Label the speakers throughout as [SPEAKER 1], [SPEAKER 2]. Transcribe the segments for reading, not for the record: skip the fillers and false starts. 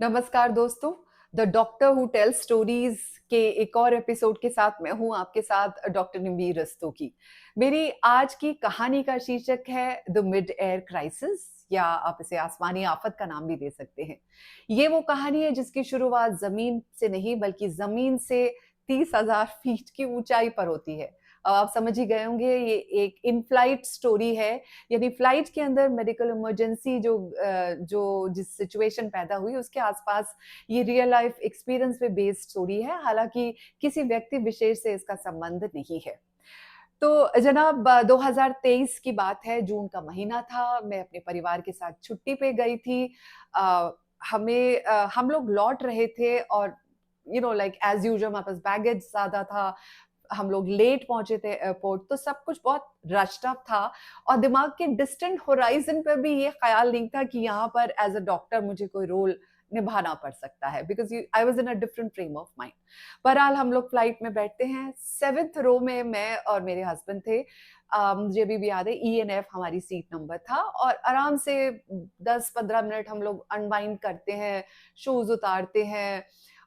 [SPEAKER 1] नमस्कार दोस्तों। The doctor who tell stories के एक और एपिसोड के साथ मैं हूं आपके साथ डॉक्टर निम्बी रस्तोगी। मेरी आज की कहानी का शीर्षक है द मिड एयर क्राइसिस, या आप इसे आसमानी आफत का नाम भी दे सकते हैं। ये वो कहानी है जिसकी शुरुआत जमीन से नहीं बल्कि जमीन से 30,000 फीट की ऊंचाई पर होती है। अब आप समझ ही गए होंगे, ये एक इन फ्लाइट स्टोरी है। यानी फ्लाइट के अंदर मेडिकल इमरजेंसी जो जिस सिचुएशन पैदा हुई उसके आसपास ये रियल लाइफ एक्सपीरियंस पे बेस्ड स्टोरी है। हालांकि किसी व्यक्ति विशेष से इसका संबंध नहीं है। तो जनाब, 2023 की बात है, जून का महीना था। मैं अपने परिवार के साथ छुट्टी पे गई थी। हम लोग लौट रहे थे और लाइक एज यूजुअल हमारे पास बैगेज ज्यादा था। हम लोग लेट पहुंचे थे एयरपोर्ट, तो सब कुछ बहुत रश्ड अप था। और दिमाग के डिस्टेंट होराइजन पर भी ये ख्याल नहीं था कि यहाँ पर एज अ डॉक्टर मुझे कोई रोल निभाना पड़ सकता है, because I was in a different frame of mind. बहरहाल हम लोग फ्लाइट में बैठते हैं। 7th रो में मैं और मेरे हस्बैंड थे। मुझे अभी भी याद है, ENF हमारी सीट नंबर था और आराम से 10-15 मिनट हम लोग अनवाइंड करते हैं, शूज उतारते हैं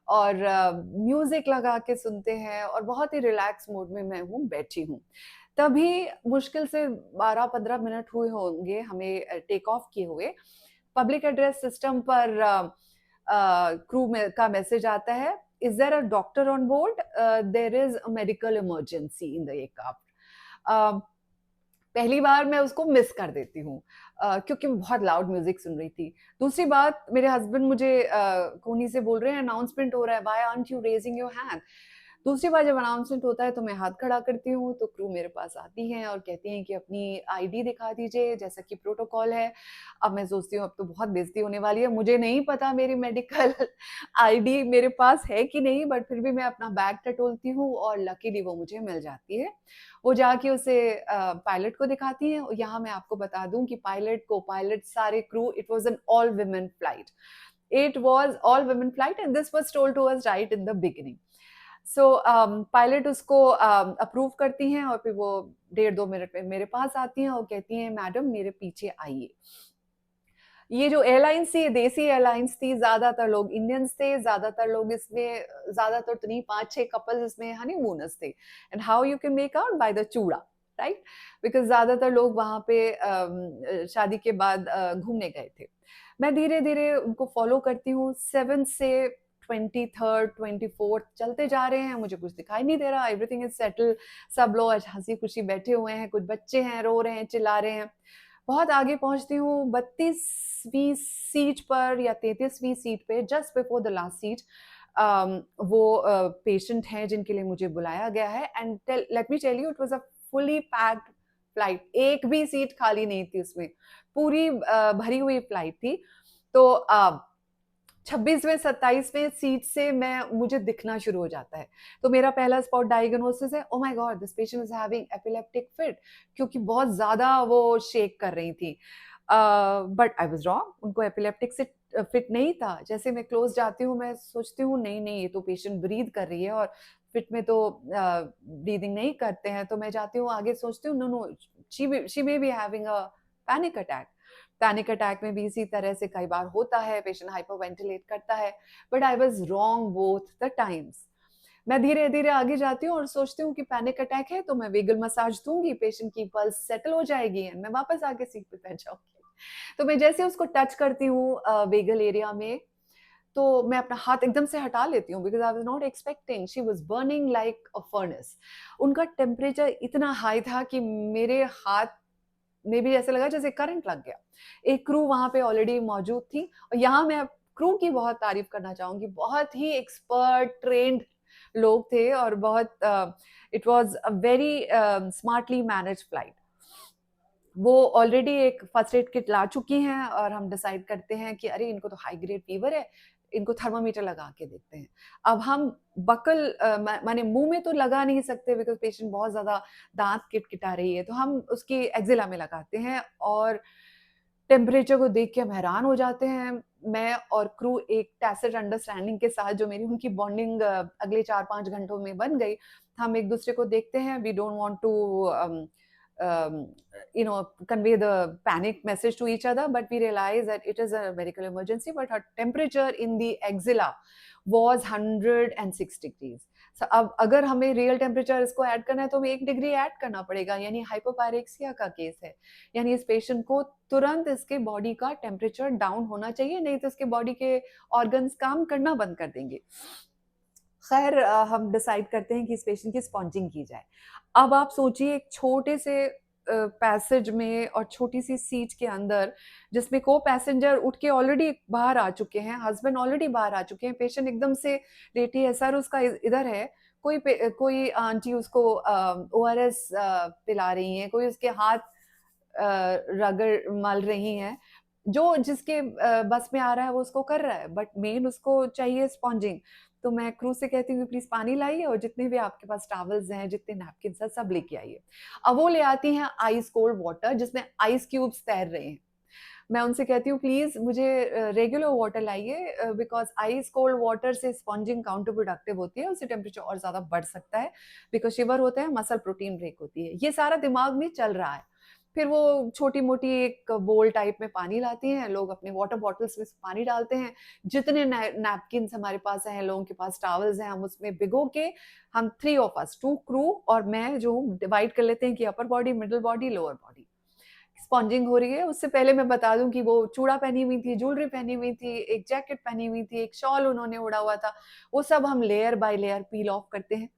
[SPEAKER 1] और म्यूजिक लगा के सुनते हैं और बहुत ही रिलैक्स मूड में मैं हूँ बैठी हूँ। तभी मुश्किल से 12-15 मिनट हुए होंगे हमें टेक ऑफ किए हुए। पब्लिक एड्रेस सिस्टम पर क्रू का मैसेज आता है, is there a doctor on board, there is a medical emergency in the aircraft. पहली बार मैं उसको मिस कर देती हूँ, क्योंकि मैं बहुत लाउड म्यूजिक सुन रही थी। दूसरी बात, मेरे हस्बैंड मुझे कोनी से बोल रहे हैं अनाउंसमेंट हो रहा है, why aren't you raising your hand. दूसरी बार जब अनाउंसमेंट होता है तो मैं हाथ खड़ा करती हूँ, तो क्रू मेरे पास आती हैं और कहती हैं कि अपनी आईडी दिखा दीजिए, जैसा कि प्रोटोकॉल है। अब मैं सोचती हूँ अब तो बहुत बेइज्जती होने वाली है। मुझे नहीं पता मेरी मेडिकल आईडी मेरे पास है कि नहीं, बट फिर भी मैं अपना बैग टटोलती हूँ और लकीली वो मुझे मिल जाती है। वो जाके उसे पायलट को दिखाती हैं। यहाँ मैं आपको बता दूं कि पायलट, को पायलट, सारे crew, it was an all women flight. It was all women flight and this was told to us right in the beginning. So pilot उसको अप्रूव करती हैं और फिर वो 1.5-2 मिनट में मेरे पास आती हैं और कहती हैं, मैडम मेरे पीछे आइए। ये जो एयरलाइंस थी, देसी एयरलाइंस थी, ज्यादातर लोग इंडियंस थे, ज्यादातर लोग इसमें, ज्यादातर तो नहीं, 5-6 कपल्स इसमें हनीमूनर्स थे। And how you can make out, by the चूड़ा, राइट? बिकॉज ज्यादातर लोग वहां पे शादी के बाद घूमने गए थे। मैं धीरे धीरे उनको फॉलो करती हूँ। 7 से 23rd 24th चलते जा रहे हैं, मुझे कुछ दिखाई नहीं दे रहा, एवरीथिंग इज सेटल। सब लोग आज हंसी खुशी बैठे हुए हैं, कुछ बच्चे हैं, रो रहे हैं, चिल्ला रहे हैं। बहुत आगे पहुंचती हूँ, 32वीं सीट पर या 33वीं सीट पे, just before the last seat, वो पेशेंट हैं जिनके लिए मुझे बुलाया गया है। And let me tell you, it was a fully packed flight. एक भी सीट खाली नहीं थी उसमें, पूरी भरी हुई फ्लाइट थी। तो 26वें 27वें सीट से मुझे दिखना शुरू हो जाता है। तो मेरा पहला स्पॉट डायग्नोसिस है, oh my God this patient is having epileptic fit, क्योंकि बहुत ज्यादा वो शेक कर रही थी। बट आई वाज रॉन्ग, उनको एपिलेप्टिक से फिट नहीं था। जैसे मैं क्लोज जाती हूँ, मैं सोचती हूँ नहीं नहीं, ये तो पेशेंट ब्रीद कर रही है और फिट में तो ब्रीदिंग नहीं करते हैं। तो मैं जाती हूँ आगे, सोचती हूँ no no, she may be having a panic attack. Panic attack में भी इसी तरह से कई बार होता है, पेशेंट हाइपरवेंटिलेट करता है। But I was wrong both the times. मैं धीरे धीरे आगे जाती हूँ और सोचती हूँ कि पैनिक अटैक है तो मैं वेगल मसाज दूंगी, पेशेंट की पल्स सेटल हो जाएगी एंड मैं वापस आके सीट पे बैठ जाऊंगी। तो मैं जैसे उसको टच करती हूँ वेगल एरिया में, तो मैं अपना हाथ एकदम से हटा लेती हूँ, because I was not expecting, she was burning like a furnace. उनका टेम्परेचर इतना हाई था कि मेरे हाथ में भी ऐसे लगा जैसे करंट लग गया। एक क्रू वहां पे ऑलरेडी मौजूद थी और यहाँ मैं क्रू की बहुत तारीफ करना चाहूंगी, बहुत ही एक्सपर्ट ट्रेंड लोग थे और बहुत it was a very smartly manage flight. वो ऑलरेडी एक फर्स्ट एड किट ला चुकी हैं और हम डिसाइड करते हैं कि अरे इनको तो हाई ग्रेड फीवर है, इनको थर्मामीटर लगा के देखते हैं। अब हम बकल माने मुंह में तो लगा नहीं सकते बिकॉज पेशेंट बहुत ज्यादा दांत किटकिटा रही है, तो हम उसकी एक्जिला में लगाते हैं और टेम्परेचर को देख के हम हैरान हो जाते हैं। मैं और क्रू एक टैसिट अंडरस्टैंडिंग के साथ, जो मेरी उनकी बॉन्डिंग अगले 4-5 घंटों में बन गई, हम एक दूसरे को देखते हैं, we don't want to convey the panic message to each other, but we realized that it is a medical emergency. But her temperature in the axilla was 106 degrees. So अब अगर हमें रियल टेम्परेचर इसको add करना है तो हमें 1 degree add करना पड़ेगा, यानी हाइपोपायरेक्सिया का केस है। यानी इस पेशेंट को तुरंत इसके बॉडी का टेम्परेचर डाउन होना चाहिए, नहीं तो इसके बॉडी के ऑर्गन्स काम करना बंद कर देंगे। खैर हम डिसाइड करते हैं कि इस पेशेंट की स्पॉन्जिंग की जाए। अब आप सोचिए एक छोटे से पैसेज में और छोटी सी सीट के अंदर, जिसमें को पैसेंजर उठ के ऑलरेडी बाहर आ चुके हैं, हस्बैंड ऑलरेडी बाहर आ चुके हैं, पेशेंट एकदम से लेटी है, सर उसका इधर है, कोई आंटी उसको ओआरएस पिला रही हैं, कोई उसके हाथ रगड़ मल रही हैं, जो जिसके बस में आ रहा है वो उसको कर रहा है, बट मेन उसको चाहिए स्पॉन्जिंग। तो मैं क्रू से कहती हूँ प्लीज पानी लाइए और जितने भी आपके पास टॉवल्स हैं, जितने नैपकिन हैं, सब लेके आइए। अब वो ले आती हैं आइस कोल्ड वाटर जिसमें आइस क्यूब्स तैर रहे हैं। मैं उनसे कहती हूँ प्लीज मुझे रेगुलर वाटर लाइए, बिकॉज आइस कोल्ड वाटर से स्पॉन्जिंग काउंटर प्रोडक्टिव होती है, उससे टेम्परेचर और ज्यादा बढ़ सकता है, बिकॉज शिवर होता है, मसल प्रोटीन ब्रेक होती है। ये सारा दिमाग में चल रहा है। फिर वो छोटी मोटी एक बोल टाइप में पानी लाती हैं, लोग अपने वाटर बॉटल्स में पानी डालते हैं, जितने नैपकिन हमारे पास हैं, लोगों के पास टॉवल्स हैं, हम उसमें भिगो के, हम 3 ऑफ अस, 2 क्रू और मैं जो डिवाइड कर लेते हैं कि upper body, middle body, lower body. Sponging हो रही है, उससे पहले मैं बता दूं कि वो चूड़ा पहनी हुई थी, ज्वेलरी पहनी हुई थी, एक जैकेट पहनी हुई थी, एक शॉल उन्होंने उड़ा हुआ था, वो सब हम layer by layer peel of करते हैं।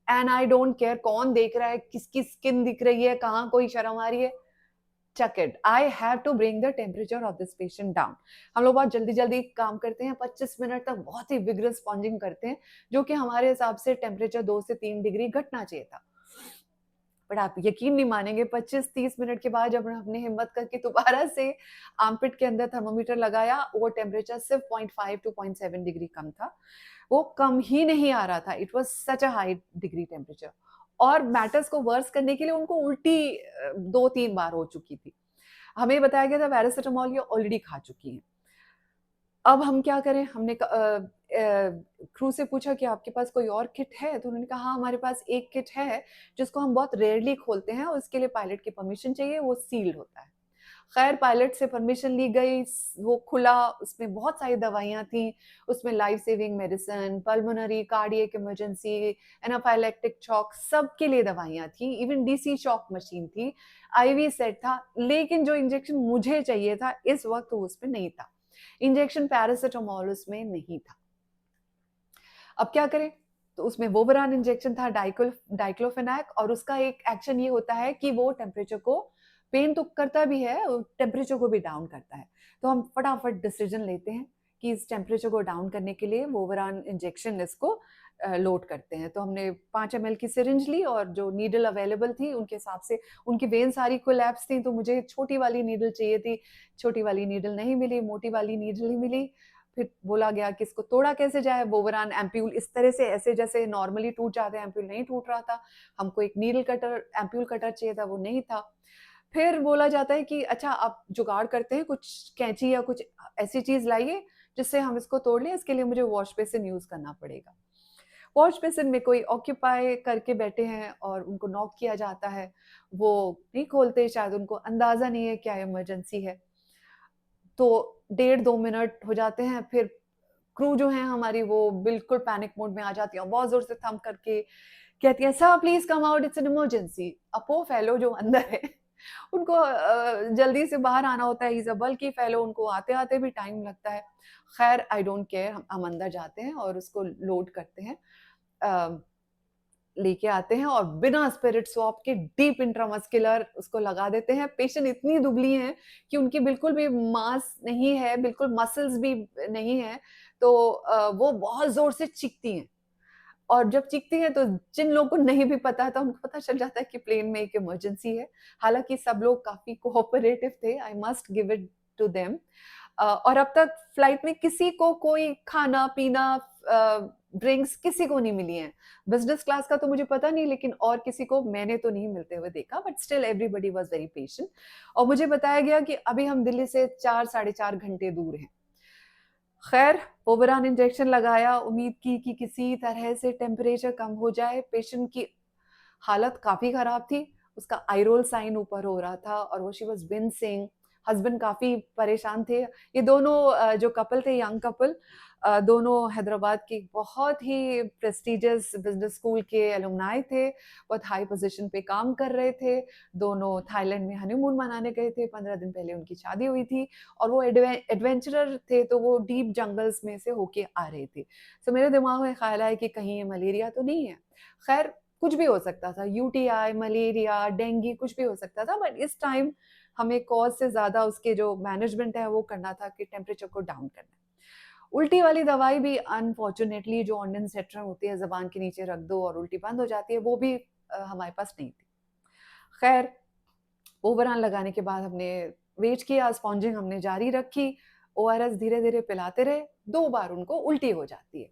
[SPEAKER 1] एंड आई डोंट केयर कौन देख रहा है, किसकी स्किन दिख रही है, कहाँ कोई शर्म आ रही है, check it. I have to bring the temperature of this patient down. हम लोग बहुत जल्दी जल्दी काम करते हैं, 25 मिनट तक बहुत ही विग्रस स्पॉन्जिंग करते हैं, जो कि हमारे हिसाब से टेम्परेचर 2 से 3 डिग्री घटना चाहिए था। बट आप यकीन नहीं मानेंगे, 25-30 मिनट के बाद जब हमने हिम्मत करके दोबारा से आर्मपिट के अंदर थर्मोमीटर लगाया, वो टेम्परेचर सिर्फ 0.5 to 0.7 डिग्री कम था। वो कम ही नहीं आ रहा था, it was such a high degree temperature. और मैटर्स को वर्स करने के लिए उनको उल्टी 2-3 बार हो चुकी थी। हमें बताया गया था पैरासिटामोल ये ऑलरेडी खा चुकी हैं। अब हम क्या करें? हमने क्रू से पूछा कि आपके पास कोई और किट है? तो उन्होंने कहा हाँ, हमारे पास एक किट है जिसको हम बहुत रेयरली खोलते हैं और उसके लिए पायलट की परमिशन चाहिए, वो सील्ड होता है। खैर पायलट से परमिशन ली गई, वो खुला, उसमें बहुत सारी दवाइयाँ थी, उसमें life saving medicine, pulmonary, cardiac emergency, anaphylactic shock, सबके लिए दवाइयाँ थी, इवन डीसी शॉक मशीन थी, आईवी सेट था, लेकिन जो इंजेक्शन मुझे चाहिए था इस वक्त वो उसमें नहीं था। इंजेक्शन पैरासिटामोल उसमें नहीं था। अब क्या करें? तो उसमें वोवरान इंजेक्शन था, डाइक्लोफेनाक, और उसका एक एक्शन ये होता है कि वो टेम्परेचर को, पेन तो करता भी है, टेम्परेचर को भी डाउन करता है। तो हम फटाफट डिसीजन लेते हैं कि इस टेम्परेचर को डाउन करने के लिए वोवरान इंजेक्शन इसको लोड करते हैं। तो हमने 5 ml की सिरिंज ली और जो नीडल अवेलेबल थी उनके हिसाब से, उनकी वेन सारी कोलैप्स थी, तो मुझे छोटी वाली नीडल चाहिए थी, छोटी वाली नीडल नहीं मिली, मोटी वाली नीडल ही मिली। फिर बोला गया कि इसको तोड़ा कैसे जाए, वोवरान एम्प्यूल इस तरह से, ऐसे जैसे नॉर्मली टूट जाते हैं, एम्प्यूल नहीं टूट रहा था। हमको एक नीडल कटर, एम्प्यूल कटर चाहिए था, वो नहीं था। फिर बोला जाता है कि अच्छा आप जुगाड़ करते हैं, कुछ कैंची या कुछ ऐसी चीज लाइए जिससे हम इसको तोड़ लें, इसके लिए मुझे वॉश बेसिन यूज करना पड़ेगा। वॉश बेसिन में कोई ऑक्यूपाई करके बैठे हैं और उनको नॉक किया जाता है, वो नहीं खोलते, शायद उनको अंदाजा नहीं है क्या इमरजेंसी है। तो 1.5-2 मिनट हो जाते हैं, फिर क्रू जो है हमारी वो बिल्कुल पैनिक मोड में आ जाती है, बहुत जोर से थम करके कहती है sir please come out, it's an emergency. अब वो फेलो जो अंदर है उनको जल्दी से बाहर आना होता है, इज अ बल्कि फेलो, उनको आते आते भी टाइम लगता है। खैर आई डोंट केयर, हम अंदर जाते हैं और उसको लोड करते हैं, लेके आते हैं और बिना स्पिरिट स्वैप के डीप इंट्रामस्कुलर उसको लगा देते हैं। पेशेंट इतनी दुबली हैं कि उनकी बिल्कुल भी मांस नहीं है, बिल्कुल मसल्स भी नहीं है, तो वो बहुत जोर से चीखती हैं। और जब चीखती हैं तो जिन लोगों को नहीं भी पता था उनको पता चल जाता है कि प्लेन में एक इमरजेंसी है। हालांकि सब लोग काफी कोऑपरेटिव थे, I must give it to them. और अब तक फ्लाइट में किसी को कोई खाना पीना, ड्रिंक्स किसी को नहीं मिली हैं। बिजनेस क्लास का तो मुझे पता नहीं, लेकिन और किसी को मैंने तो नहीं मिलते हुए देखा, but still everybody was very patient. और मुझे बताया गया कि अभी हम दिल्ली से 4-4.5 घंटे दूर हैं। खैर ओवरान इंजेक्शन लगाया, उम्मीद की कि किसी तरह से टेम्परेचर कम हो जाए। पेशेंट की हालत काफी खराब थी, उसका आई रोल साइन ऊपर हो रहा था और वो शी वाज विंसिंग। हस्बैंड काफ़ी परेशान थे। ये दोनों जो कपल थे, यंग कपल, दोनों हैदराबाद के बहुत ही प्रेस्टिजियस बिजनेस स्कूल के एलुमनाई थे, बहुत हाई पोजीशन पे काम कर रहे थे। दोनों थाईलैंड में हनीमून मनाने गए थे, 15 दिन पहले उनकी शादी हुई थी और वो एडवेंचरर थे, तो वो डीप जंगल्स में से होके आ रहे थे। तो मेरे दिमाग में ख्याल आया कि कहीं ये मलेरिया तो नहीं है। खैर कुछ भी हो सकता था, यूटीआई, मलेरिया, डेंगू, कुछ भी हो सकता था, बट इस टाइम हमें कॉज से ज़्यादा उसके जो मैनेजमेंट है वो करना था कि टेम्परेचर को डाउन करना है। उल्टी वाली दवाई भी अनफॉर्चुनेटली जो ऑन्डेंसेट्रम होती है, ज़बान के नीचे रख दो और उल्टी बंद हो जाती है, वो भी हमारे पास नहीं थी। खैर ओवरऑल लगाने के बाद हमने वेट किया, स्पॉन्जिंग हमने जारी रखी, ओआरएस धीरे धीरे पिलाते रहे। 2 बार उनको उल्टी हो जाती है।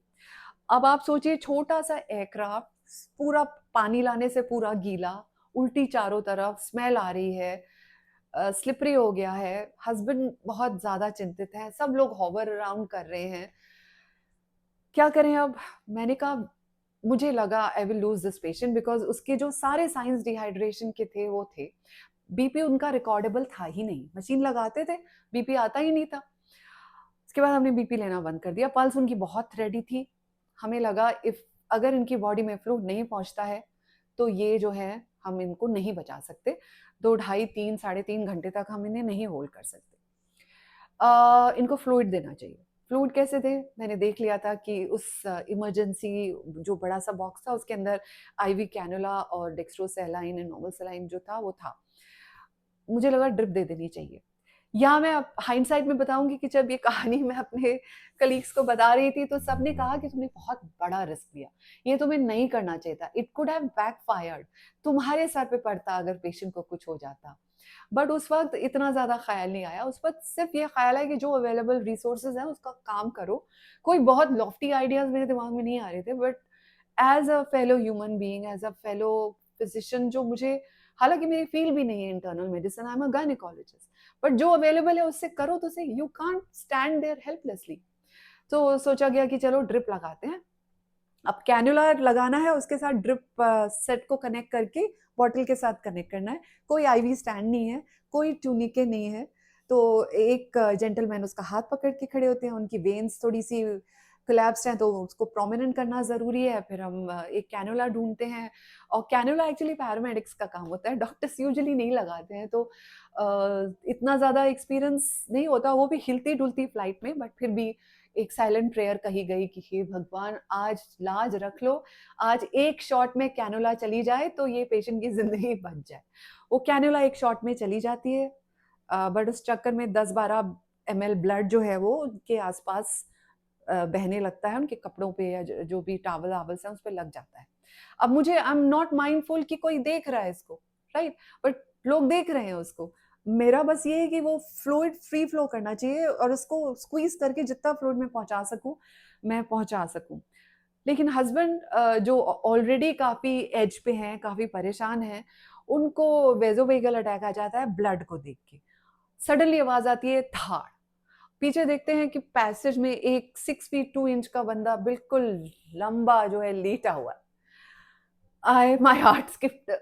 [SPEAKER 1] अब आप सोचिए छोटा सा एयरक्राफ्ट पूरा पानी लाने से पूरा गीला, उल्टी चारों तरफ, स्मेल आ रही है, स्लिपरी हो गया है, हस्बैंड बहुत ज्यादा चिंतित है, सब लोग हॉवर अराउंड कर रहे हैं। क्या करें अब? मैंने कहा मुझे लगा I will lose this patient because उसके जो सारे साइंस डिहाइड्रेशन के थे वो थे। बीपी उनका रिकॉर्डेबल था ही नहीं, मशीन लगाते थे बीपी आता ही नहीं था। उसके बाद हमने बीपी लेना बंद कर दिया। पल्स उनकी बहुत रेडी थी। हमें लगा इफ अगर इनकी बॉडी में फ्लूइड नहीं पहुंचता है तो ये जो है हम इनको नहीं बचा सकते। 2 ढाई 3 साढ़े 3 घंटे तक हम इन्हें नहीं होल्ड कर सकते। इनको फ्लूइड देना चाहिए। फ्लूइड कैसे दें? मैंने देख लिया था कि उस इमरजेंसी जो बड़ा सा बॉक्स था उसके अंदर आईवी कैनुला और डेक्स्ट्रोसैलाइन एंड नॉर्मल सलाइन जो था वो था। मुझे लगा ड्रिप दे देनी चाहिए। यहाँ मैं अब हाइंडसाइट में बताऊंगी कि जब ये कहानी मैं अपने कलीग्स को बता रही थी तो सबने कहा कि तुमने बहुत बड़ा रिस्क लिया, ये तुम्हें नहीं करना चाहिए था, इट कुड हैव बैकफायर्ड, तुम्हारे सर पे पड़ता अगर पेशेंट को कुछ हो जाता। बट उस वक्त इतना ज्यादा ख्याल नहीं आया। उस वक्त सिर्फ ये ख्याल है कि जो अवेलेबल रिसोर्सेज हैं उसका काम करो। कोई बहुत लॉफ्टी आइडियाज मेरे दिमाग में नहीं आ रहे थे, but as a fellow human being, as a fellow physician, जो मुझे, हालांकि मेरी फील्ड भी नहीं है internal medicine, I am a gynaecologist, but जो अवेलेबल है उससे करो तो सही, you can't stand there helplessly. तो सोचा गया कि चलो ड्रिप लगाते हैं। अब कैनुला लगाना है, उसके साथ ड्रिप सेट को कनेक्ट करके बॉटल के साथ कनेक्ट करना है। कोई आईवी स्टैंड नहीं है, कोई ट्यूनिके नहीं है। तो एक जेंटलमैन उसका हाथ पकड़ के खड़े होते हैं, उनकी वेन्स थोड़ी सी कोलैप्स्ड हैं तो उसको प्रोमिनेंट करना ज़रूरी है। फिर हम एक कैनुला ढूंढते हैं, और कैनुला एक्चुअली पैरामेडिक्स का काम होता है, डॉक्टर्स यूजुअली नहीं लगाते हैं। तो इतना ज़्यादा एक्सपीरियंस नहीं होता, वो भी हिलती डुलती फ्लाइट में, बट फिर भी एक साइलेंट प्रेयर कही गई कि हे भगवान आज लाज रख लो, आज एक शॉट में कैनुला चली जाए तो ये पेशेंट की जिंदगी बच जाए। वो कैनुला एक शॉट में चली जाती है, बट उस चक्कर में 10-12 ml ब्लड जो है वो उनके आसपास बहने लगता है, उनके कपड़ों पे या जो भी टावल आवल्स हैं उस पर लग जाता है। अब मुझे आई एम नॉट माइंडफुल कि कोई देख रहा है इसको, राइट, बट लोग देख रहे हैं उसको। मेरा बस ये है कि वो फ्लूइड फ्री फ्लो करना चाहिए और उसको स्क्वीज करके जितना फ्लूइड में पहुंचा सकूं मैं पहुंचा सकूं। लेकिन हस्बैंड जो ऑलरेडी काफी एज पे हैं, काफी परेशान हैं, उनको वेजोवेगल अटैक आ जाता है ब्लड को देख के। सडनली आवाज आती है धाड़, पीछे देखते हैं कि पैसेज में एक 6 फीट 2 इंच का बंदा बिल्कुल लंबा जो है लेटा हुआ है। आई माई हार्ट स्किप्ड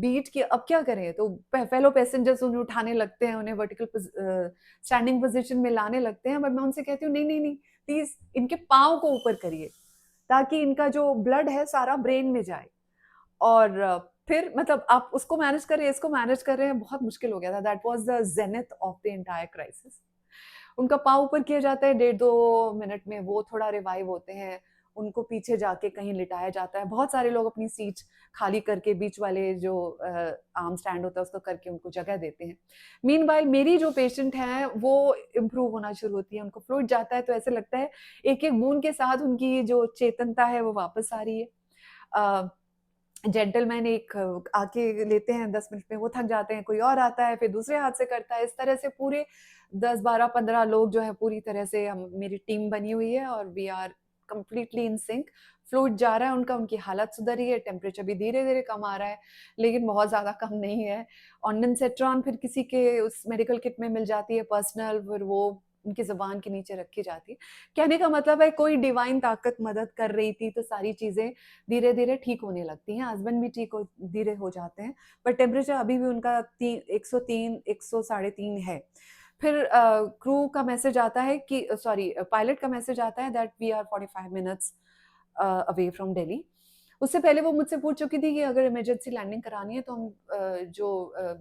[SPEAKER 1] बीट कि अब क्या करें। तो फेलो पैसेंजर्स उन्हें उठाने लगते हैं, उन्हें वर्टिकल स्टैंडिंग पोजीशन में लाने लगते हैं, बट मैं उनसे कहती हूँ नहीं नहीं नहीं, प्लीज इनके पाँव को ऊपर करिए ताकि इनका जो ब्लड है सारा ब्रेन में जाए। और फिर मतलब आप उसको मैनेज कर रहे हैं, इसको मैनेज कर रहे हैं, बहुत मुश्किल हो गया था। That was the zenith of the entire crisis. उनका पाँव ऊपर किया जाता है, 1.5-2 मिनट में वो थोड़ा रिवाइव होते हैं। उनको पीछे जाके कहीं लिटाया जाता है। बहुत सारे लोग अपनी सीट खाली करके बीच वाले जो आर्म स्टैंड होता है उसको करके उनको जगह देते हैं। मीनवाइल मेरी जो पेशेंट है वो इम्प्रूव होना शुरू होती है, उनको फ्लूइड जाता है तो ऐसे लगता है एक एक बूंद के साथ उनकी जो चेतनता है वो वापस आ रही है। जेंटलमैन एक आके लेते हैं 10 मिनट में, वो थक जाते हैं, कोई और आता है फिर दूसरे हाथ से करता है। इस तरह से पूरे 10-12-15 लोग जो है पूरी तरह से हम, मेरी टीम बनी हुई है और we are completely in sync. Fluid जा रहा है उनका, उनकी हालत सुधर रही है, टेम्परेचर भी धीरे धीरे कम आ रहा है, लेकिन बहुत ज़्यादा कम नहीं है। ऑन्डेंसेट्रॉन फिर किसी के उस मेडिकल किट में मिल जाती है पर्सनल, फिर वो उनकी ज़ुबान के नीचे रखी जाती। कहने का मतलब है कोई डिवाइन ताकत मदद कर रही थी, तो सारी चीज़ें धीरे-धीरे ठीक होने लगती हैं। हस्बैंड भी ठीक हो धीरे हो जाते हैं, पर टेम्परेचर अभी भी उनका 103 100 साढ़े 3 है। फिर क्रू का मैसेज आता है कि सॉरी पायलट का मैसेज आता है that we are 45 minutes away from Delhi. उससे पहले वो मुझसे पूछ चुकी थी कि अगर इमरजेंसी लैंडिंग करानी है तो हम जो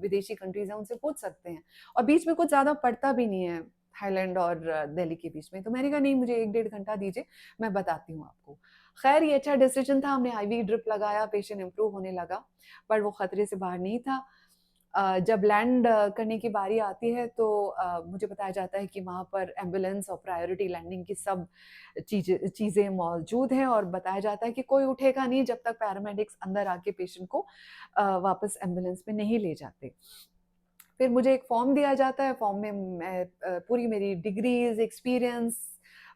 [SPEAKER 1] विदेशी कंट्रीज़ हैं उनसे पूछ सकते हैं, और बीच में कुछ ज़्यादा पड़ता भी नहीं है थाईलैंड और दिल्ली के बीच में। तो मैंने कहा नहीं, मुझे 1 डेढ़ घंटा दीजिए, मैं बताती हूँ आपको। ख़ैर ये अच्छा डिसीज़न था, हमने आईवी ड्रिप लगाया, पेशेंट इम्प्रूव होने लगा, पर वो खतरे से बाहर नहीं था। जब लैंड करने की बारी आती है तो मुझे बताया जाता है कि वहाँ पर एम्बुलेंस और प्रायोरिटी लैंडिंग की सब चीज़ें मौजूद हैं, और बताया जाता है कि कोई उठेगा नहीं जब तक पैरामेडिक्स अंदर आके पेशेंट को वापस एम्बुलेंस में नहीं ले जाते। फिर मुझे एक फॉर्म दिया जाता है, फॉर्म में मैं पूरी मेरी डिग्रीज़, एक्सपीरियंस,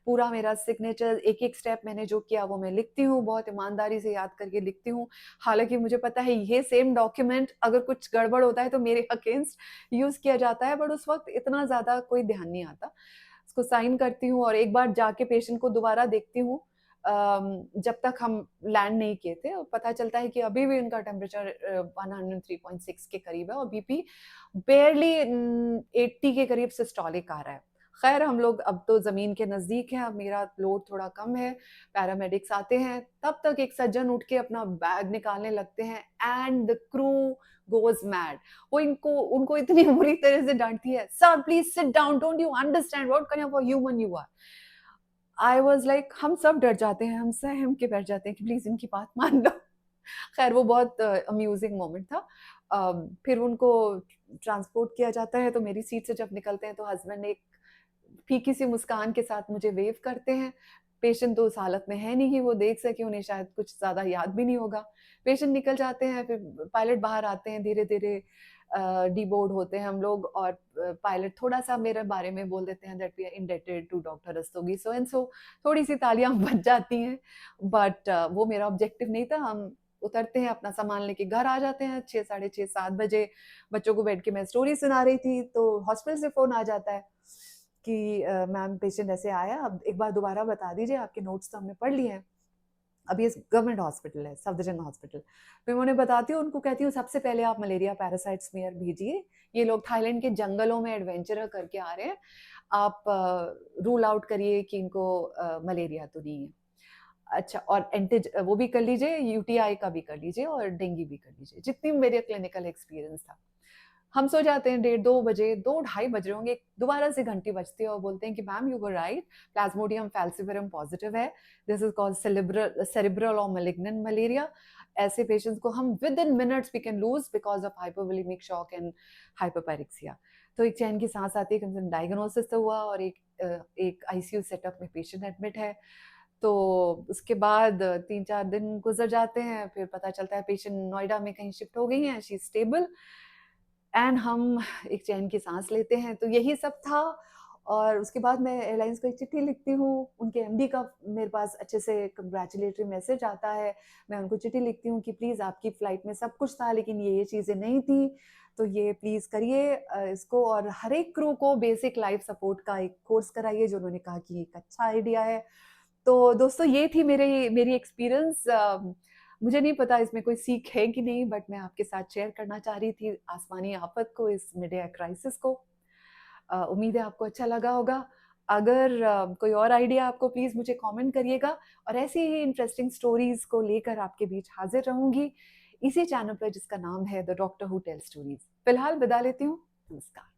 [SPEAKER 1] पूरा मेरा सिग्नेचर, एक-एक स्टेप मैंने जो किया वो मैं लिखती हूँ, बहुत ईमानदारी से याद करके लिखती हूँ। हालाँकि मुझे पता है ये सेम डॉक्यूमेंट अगर कुछ गड़बड़ होता है तो मेरे अगेंस्ट यूज़ किया जाता है, बट उस वक़्त इतना ज़्यादा कोई ध्यान नहीं आता। उसको साइन करती हूँ और एक बार जाके पेशेंट को दोबारा देखती हूँ, जब तक हम लैंड नहीं किए थे, और पता चलता है कि अभी भी उनका टेम्परेचर 103.6 के करीब है और बीपी बारली 80 के करीब सिस्टोलिक आ रहा है। ख़ैर हम लोग अब तो ज़मीन के नज़दीक हैं, अब मेरा लोड थोड़ा कम है, पैरामेडिक्स आते हैं, तब तक एक सज्जन उठ के अपना बैग निकालने लगते हैं and the crew goes mad. वो उनको इतनी बुरी तरह से डाँटती है, "sir please sit down, don't you understand what kind of a human you are?" I was like हम सब डर जाते हैं, हम सहम के बैठ जाते हैं कि प्लीज़ इनकी बात मान लो। खैर वो बहुत अम्यूज़िंग मोमेंट था। फिर उनको ट्रांसपोर्ट किया जाता है, तो मेरी सीट से जब निकलते हैं तो हस्बैंड एक फीकी सी मुस्कान के साथ मुझे वेव करते हैं। पेशेंट तो उस हालत में है नहीं कि वो देख सकें, उन्हें शायद कुछ ज़्यादा याद भी नहीं होगा। पेशेंट निकल जाते हैं, फिर पायलट बाहर आते हैं, धीरे-धीरे डीबोर्ड होते हैं हम लोग, और पायलट थोड़ा-सा मेरे बारे में बोल देते हैं that we are indebted to doctor Rastogi so and so. थोड़ी-सी तालियाँ बज जाती हैं, बट वो मेरा ऑब्जेक्टिव नहीं था। हम उतरते हैं, अपना सामान लेके घर आ जाते हैं 6 साढ़े 6 7 बजे। बच्चों को बैठ के मैं स्टोरी सुना रही थी, तो हॉस्पिटल से फ़ोन आ जाता है कि मैम पेशेंट ऐसे आया, अब एक बार दोबारा बता दीजिए, आपके नोट्स तो हमने पढ़ लिए हैं। अब ये गवर्नमेंट हॉस्पिटल है, सफदरजंग हॉस्पिटल। मैं उन्हें बताती हूँ, उनको कहती हूँ सबसे पहले आप मलेरिया पैरासाइट स्मीयर भेजिए। ये लोग थाईलैंड के जंगलों में एडवेंचर करके आ रहे हैं। आप रूल आउट करिए कि इनको मलेरिया तो नहीं है। अच्छा, और वो भी कर लीजिए, यूटीआई का भी कर लीजिए और डेंगू भी कर लीजिए, जितनी मेरे क्लिनिकल एक्सपीरियंस था। हम सो जाते हैं, डेढ़ 2 बजे, 2 ढाई बज रहे होंगे, दोबारा से घंटी बजती है और बोलते हैं कि ma'am you were right, plasmodium falciparum positive है, दिस इज कॉल्ड सेरेब्रल और मैलिग्नेंट मलेरिया। ऐसे पेशेंट्स को हम within minutes we can lose because of hypovolemic shock and हाइपोपैरिक्सिया। तो एक चैन की सांस आती है कि हमसे डायग्नोसिस तो हुआ, और एक आईसीयू सेटअप में पेशेंट एडमिट है। तो उसके बाद 3-4 दिन गुजर जाते हैं, फिर पता चलता है पेशेंट नोएडा में कहीं शिफ्ट हो गई हैं, शी इज स्टेबल, एंड हम एक चैन की सांस लेते हैं। तो यही सब था, और उसके बाद मैं एयरलाइंस को एक चिट्ठी लिखती हूँ, उनके एमडी का मेरे पास अच्छे से कंग्रेचुलेटरी मैसेज आता है। मैं उनको चिट्ठी लिखती हूँ कि प्लीज़ आपकी फ़्लाइट में सब कुछ था, लेकिन ये चीज़ें नहीं थी, तो ये प्लीज़ करिए इसको, और हर एक क्रू को बेसिक लाइफ सपोर्ट का एक कोर्स कराइए, जो उन्होंने कहा कि एक अच्छा आइडिया है। तो दोस्तों ये थी मेरी एक्सपीरियंस। मुझे नहीं पता इसमें कोई सीख है कि नहीं, बट मैं आपके साथ शेयर करना चाह रही थी आसमानी आफत को, इस मिड एयर क्राइसिस को। उम्मीद है आपको अच्छा लगा होगा। अगर कोई और आइडिया आपको, प्लीज़ मुझे कमेंट करिएगा, और ऐसी ही इंटरेस्टिंग स्टोरीज़ को लेकर आपके बीच हाजिर रहूँगी इसी चैनल पर जिसका नाम है the doctor who tell stories. फिलहाल विदा लेती हूँ, नमस्कार।